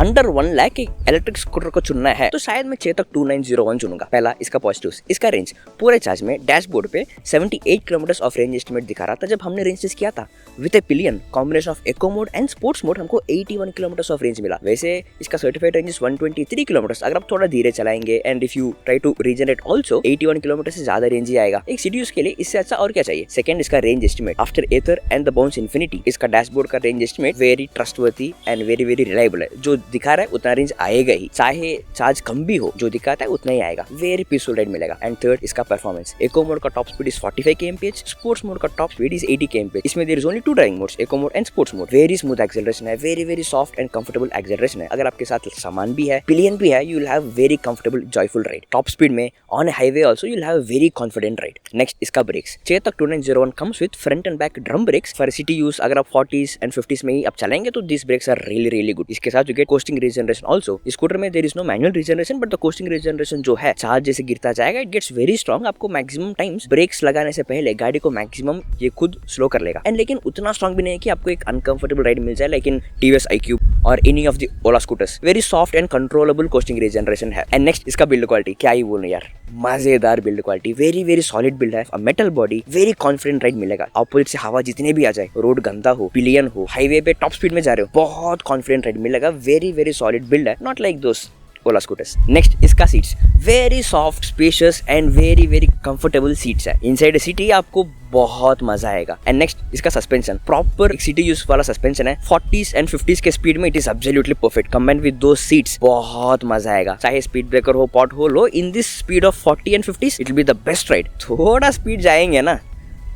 Under 1 lakh एक electric scooter को चुनना है तो शायद मैं चेतक 2901 चुनूंगा। पहला इसका पॉजिटिव्स, इसका रेंज पूरे चार्ज में डैशबोर्ड पे 78 किलोमीटर ऑफ रेंज एस्टिमेट दिखा रहा था जब हमने रेंज टेस्ट किया था। With a pillion combination of eco mode and sports mode हमको 81 किलोमीटर ऑफ रेंज मिला। वैसे इसका सर्टिफाइड रेंज 123 किलोमीटर। अगर आप थोड़ा धीरे चलाएंगे and if you try to regenerate also 81 kilometre से ज्यादा रेंज ही आएगा एक सिटी यूज के लिए। इससे अच्छा और क्या चाहिए। सेकंड इसका range estimate after Ather and the Bounce Infinity, इसका डैशबोर्ड का range estimate very trustworthy and very very reliable है। जो दिखा रहा है उतना रेंज आएगा ही, चाहे चार्ज कम भी हो, जो दिखाता है उतना ही आएगा। वेरी पीसफुल राइड मिलेगा। एंड थर्ड इसका परफॉर्मेंस, इको मोड का top speed is 45 kmph, sports mode का टॉप स्पीड इज 80 kmph। इसमें there is only 2 driving modes, eco mode and sports mode. Very smooth acceleration है, very very soft and comfortable acceleration है। अगर आपके साथ सामान भी है, पिलियन भी है, you will have very comfortable joyful ride. Top speed में on highway also you will have very confident ride. Next इसका brakes, Chetak 2901 comes with front and back drum brakes for city use. अगर आप 40s and 50s में ही आप चलाएंगे तो this brakes are really really good. इसके साथ you get coasting regeneration also. Scooter में there is no manual regeneration but the coasting regeneration जो है चार्ज जैसे गिरता जाएगा इट गेट्स वेरी स्ट्रॉन्ग। आपको मैक्सिमम टाइम्स ब्रेक्स लगाने से पहले गाड़ी को मैक्सिमम ये खुद स्लो कर लेगा। एंड लेकिन उतना स्ट्रॉन्ग भी नहीं है कि आपको एक अनकंफर्टेबल राइड मिल जाए लाइक इन TVS iQube और any of the Ola scooters. Very soft and controllable coasting regeneration है। एंड नेक्स्ट इसका बिल्ड क्वालिटी, क्या ही बोलूं यार, मजेदार build quality. Very very solid build है, metal body, very confident ride मिलेगा। ऑपोजिट से हवा जितने भी आ जाए, रोड गंदा हो, पिलियन हो, हाईवे पे टॉप स्पीड में जा रहे हो, बहुत कॉन्फिडेंट राइड मिलेगा। वेरी वेरी सॉलिड बिल्ड है, not like those Ola scooters. Next इसका seats, very soft spacious and very very comfortable seats है। इनसाइड सिटी आपको बहुत मजा आएगा। एंड नेक्स्ट इसका सस्पेंशन, प्रॉपर सिटी यूज वाला सस्पेंशन है। 40s एंड 50s के स्पीड में it is absolutely perfect. Combined with दो सीट्स बहुत मजा आएगा। चाहे स्पीड ब्रेकर हो, पॉट होल हो, in this speed of 40 and 50s it will be the best ride. थोड़ा स्पीड जाएंगे ना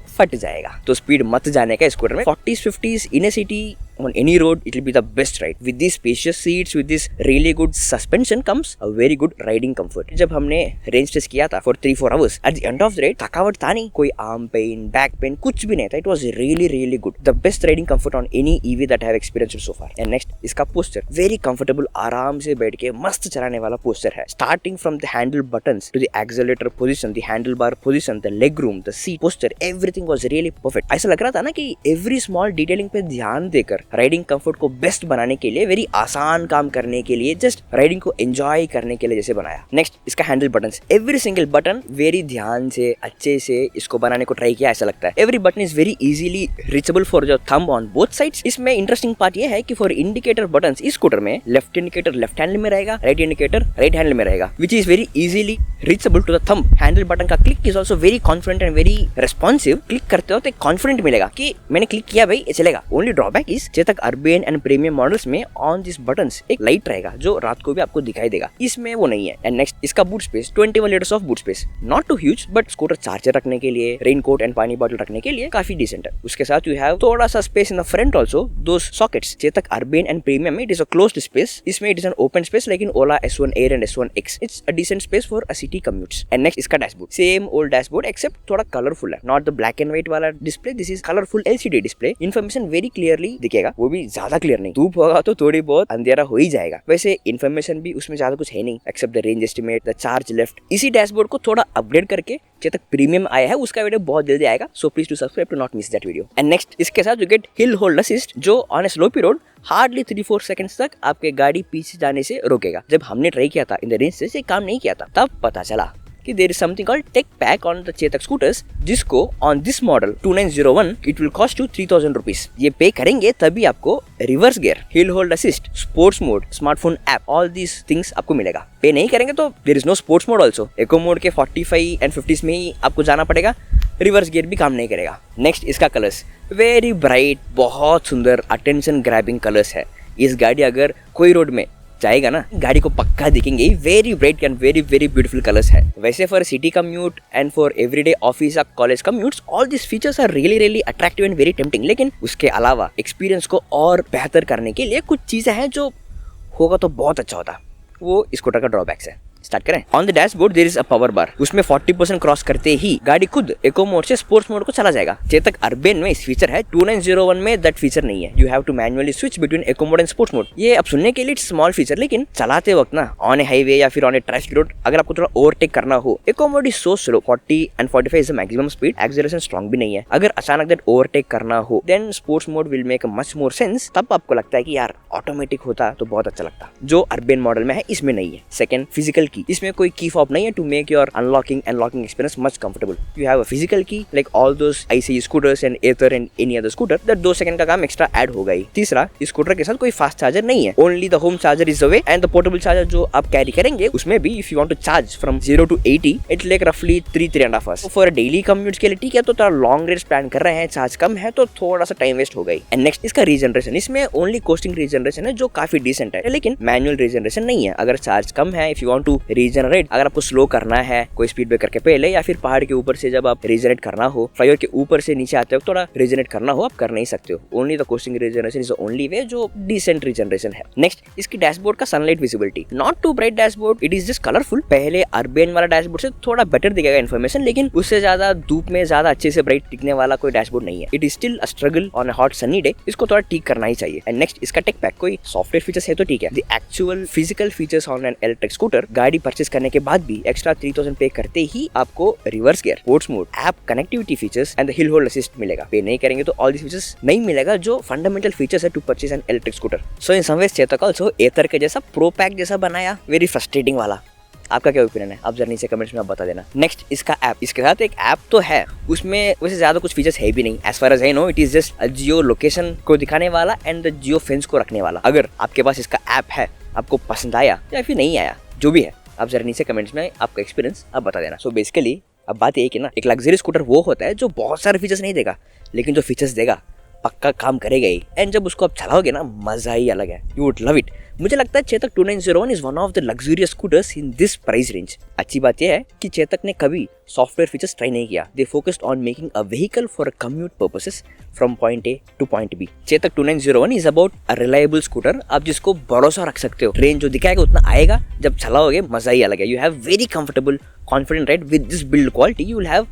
फट जाएगा, तो स्पीड मत जाने का स्कूटर में। 40s 50s in A city on any road it will be the best ride. With these spacious seats, with this really good suspension comes a very good riding comfort. जब हमने range test किया था for 3-4 hours, at the end of the ride थकावट था नहीं, कोई arm pain, back pain कुछ भी नहीं था. It was really really good. The best riding comfort on any EV that I have experienced so far. And next इसका posture, very comfortable, आराम से बैठ के मस्त चलाने वाला posture है. Starting from the handle buttons to the accelerator position, the handlebar position, the leg room, the seat posture, everything was really perfect. ऐसा लग रहा था ना कि every small detailing पे ध्यान देकर राइडिंग कंफर्ट को बेस्ट बनाने के लिए, वेरी आसान काम करने के लिए, जस्ट राइडिंग को एंजॉय करने के लिए जैसे बनाया. नेक्स्ट इसका handle buttons, every single button very ध्यान से अच्छे से इसको बनाने को ट्राई किया ऐसा लगता है. Every button is very easily reachable for your thumb on both sides. इसमें इंटरेस्टिंग पार्ट ये है कि फॉर इंडिकेटर बटन्स इस स्कूटर में लेफ्ट इंडिकेटर लेफ्ट हैंड में रहेगा, राइट इंडिकेटर राइट हैंड में रहेगा, which is very easily reachable to the thumb. Handle button का click is also very confident and very responsive. Click करते हो तो कॉन्फिडेंट मिलेगा कि मैंने क्लिक किया भाई ये चलेगा. Only drawback is Chetak urban and premium models में ऑन दिस बटन्स एक लाइट रहेगा जो रात को भी आपको दिखाई देगा. इसमें वो नहीं है. एंड नेक्स्ट इसका boot space, 21 litres of boot space, not too huge but scooter charger रखने के लिए, रेनकोट एंड पानी बॉटल रखने के लिए काफी डिसेंट है. उसके साथ यू हैव थोड़ा सा space in the front also, those sockets. Chetak urban and premium में it is a closed space. इसमें it is an open space like in Ola S1 Air and S1 X. It's a decent space for a city commutes. And next इसका dashboard, same old dashboard except थोड़ा colourful है. Not the black and white वाला display, this is colourful LCD display. Information very clearly दिखेगा, वो भी ज्यादा clear नहीं. धूप होगा तो थोड़ी बहुत अंधेरा हो ही जाएगा. वैसे इन्फॉर्मेशन भी उसमें ज्यादा कुछ है नहीं except the range estimate, the charge left. इसी डैशबोर्ड को थोड़ा अपग्रेड करके चेतक प्रीमियम आया है, उसका वीडियो बहुत जल्दी आएगा. So please to subscribe to not miss that video. And next इसके साथ you get hill hold assist, जो on a slopy road hardly 3-4 seconds तक आपके गाड़ी पीछे जाने से रोकेगा. जब हमने ट्राई किया था इन द रेंज से काम नहीं किया था, तब पता चला कि there is something called tech pack on the Chetak scooters, जिसको on this model 2901 it will cost you 3000 rupees. ये पे करेंगे तभी आपको reverse gear, hill hold assist, sports mode, smartphone app, all these things आपको मिलेगा. पे नहीं करेंगे तो there is no sports mode also. Eco mode के 45 एंड 50s में ही आपको जाना पड़ेगा. रिवर्स गियर भी काम नहीं करेगा. नेक्स्ट इसका कलर्स, वेरी ब्राइट, बहुत सुंदर, अटेंशन ग्रैबिंग कलर्स है. इस गाड़ी अगर कोई रोड में जाएगा ना, गाड़ी को पक्का दिखेंगे. Very bright and very very beautiful colours है. वैसे for city commute and for everyday office या college commutes all this features are really really attractive and very tempting. लेकिन उसके अलावा एक्सपीरियंस को और बेहतर करने के लिए कुछ चीज़ें हैं जो होगा तो बहुत अच्छा होता. वो स्कूटर का ड्रॉबैक्स है. स्टार्ट करें। On the dashboard there is a power bar, उसमें 40% क्रॉस करते ही गाड़ी खुद इको मोड से स्पोर्ट्स मोड को चला जाएगा। चेतक अर्बन में इस फीचर है, 2901 में दैट फीचर नहीं है। You have to manually switch between eco mode and sports mode. ये अब सुनने के लिए स्मॉल फीचर, लेकिन चलाते वक्त ना ऑन ए हाईवे या फिर ऑन ए ट्रैफिक रोड अगर आपको थोड़ा ओवरटेक करना हो, eco mode is so slow, 40 and 45 is the maximum speed, acceleration strong भी नहीं है। अगर अचानक दैट ओवरटेक करना हो then sports mode will make much more sense. तब आपको लगता है कि यार ऑटोमेटिक होता तो बहुत अच्छा लगता, जो अर्बन मॉडल में है इसमें नहीं है। सेकंड, फिजिकल की, इसमें कोई की फॉब नहीं है to make your unlocking and locking experience much comfortable. You have a physical key like all those ICE scooters and Ather and any other scooter, that 2 second का काम एक्स्ट्रा ऐड हो गई। तीसरा, इस स्कूटर के साथ कोई फास्ट चार्जर नहीं है, only the home charger is the way, and the portable charger जो आप कैरी करेंगे उसमें भी if you want to charge from 0 to 80 it take रफली 3.5 hours। फॉर डेली कम्यूट के लिए ठीक है, तो थोड़ा लॉन्ग रेंज प्लान कर रहे हैं, चार्ज कम है तो थोड़ा सा टाइम वेस्ट हो गई। एंड नेक्स्ट, इसका रीजनरेशन, इसमें ओनली कोस्टिंग रीजनरेशन है जो काफी डिसेंट है, लेकिन मैनुअल रीजनरेशन नहीं है। अगर चार्ज कम है, if you want to regenerate, अगर आपको स्लो करना है कोई स्पीड ब्रेकर के पहले या फिर पहाड़ के ऊपर से जब आप रीजनरेट करना हो, फ्लाईओवर के ऊपर से नीचे आते हो थोड़ा रीजनरेट करना हो, आप कर नहीं सकते हो। Only the coasting regeneration is the only way जो डिसेंट रीजनरेशन है। नेक्स्ट, इसकी डैशबोर्ड का sunlight visibility, not too bright dashboard, it is just colourful. पहले अर्बन वाला डैशबोर्ड से थोड़ा बेटर दिखेगा इन्फॉर्मेशन, लेकिन उससे ज्यादा धूप में ज्यादा अच्छे से ब्राइट दिखने वाला कोई डैशबोर्ड नहीं है। It is still a struggle on a hot sunny day, इसको थोड़ा ठीक करना ही चाहिए। एंड नेक्स्ट, इसका टेक पैक, कोई सॉफ्टवेयर फीचर्स है तो ठीक है, the actual physical features on an electric scooter, गाड़ी परचेस करने के बाद भी एक्स्ट्रा 3000 पे करते ही आपको reverse gear, sports mode, app connectivity features and the hill hold assist मिलेगा। पे नहीं करेंगे तो ऑल दिस फीचर्स नहीं मिलेगा जो फंडामेंटल फीचर्स है to purchase an electric scooter. So in some ways Chetak also Ather के जैसा प्रो पैक जैसा बनाया, वेरी फ्रस्ट्रेटिंग वाला। आपका क्या ओपिनियन है, आप जरा नीचे कमेंट्स में आप बता देना। नेक्स्ट, इसका ऐप, इसके साथ एक ऐप तो है, उसमें वैसे ज्यादा कुछ फीचर्स है भी नहीं। As far as I know it is just geo location को दिखाने वाला एंड द जियो फेंस को रखने वाला। अगर आपके पास इसका ऐप है, आपको पसंद आया या फिर नहीं आया, जो भी है, आप जरा नीचे कमेंट्स में आपका एक्सपीरियंस आप बता देना। सो बेसिकली अब बात ये कि ना, एक लग्जरी स्कूटर वो होता है जो बहुत सारे फीचर्स नहीं देगा, लेकिन जो फीचर्स देगा पक्का काम करेगा ही। एंड जब उसको आप चलाओगे ना, मजा ही अलग है, यू वुड लव इट। मुझे लगता है Chetak 2901 is one of the luxurious scooters in this price range. अच्छी बात यह है कि चेतक ने कभी सॉफ्टवेयर फीचर्स ट्राई नहीं किया। They focused on making a vehicle for a commute purposes from point A to point B. Chetak 2901 is about a reliable scooter, आप जिसको भरोसा रख सकते हो। रेंज जो दिखाएगा उतना आएगा, जब चलाओगे मजा ही अलग है। You have very comfortable confident ride with this build quality, you will have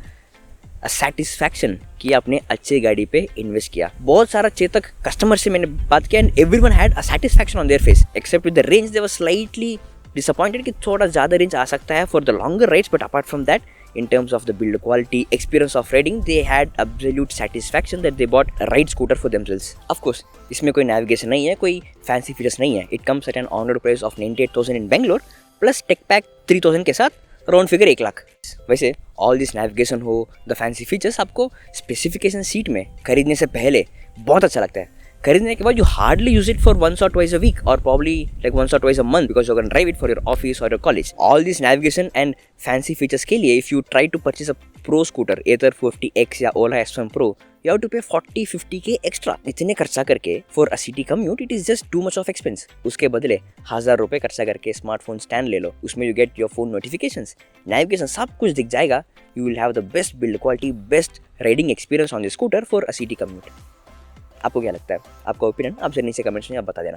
satisfaction कि आपने अच्छी गाड़ी पे इन्वेस्ट किया। बहुत सारा चेतक कस्टमर से मैंने बात किया and everyone had a satisfaction on their face, except with the range they were slightly disappointed कि थोड़ा ज़्यादा रेंज आ सकता है for the longer rides, but apart from that in terms of the build quality, experience of riding, they had absolute satisfaction that they bought a ride scooter for themselves. Of course, इसमें कोई navigation नहीं है, कोई fancy features नहीं है. It comes at an on-road price of 98,000 in Bangalore plus tech pack 3,000 के साथ round figure 1 lakh. वैसे ऑल दिस नेविगेशन हो, द फैंसी फीचर्स आपको स्पेसिफिकेशन सीट में खरीदने से पहले बहुत अच्छा लगता है। खरीदने के बाद you hardly use it for once or twice a week or probably like once or twice a month because you're going to drive it for your office or your college. All these navigation and fancy features के लिए if you try to purchase a pro scooter, either 450X या Ola S1 Pro, you have to pay 40-50K extra. इतने खर्चा करके for a city commute, it is just too much of expense. उसके बदले 1000 रुपए खर्चा करके स्मार्टफोन स्टैंड ले लो, उसमें you get your phone notifications, navigation, सब कुछ दिख जाएगा. You will have the best build quality, best riding experience on the scooter for a city commute. आपको क्या लगता है, आपका ओपिनियन आप जरा नीचे कमेंट्स में आप बता देना।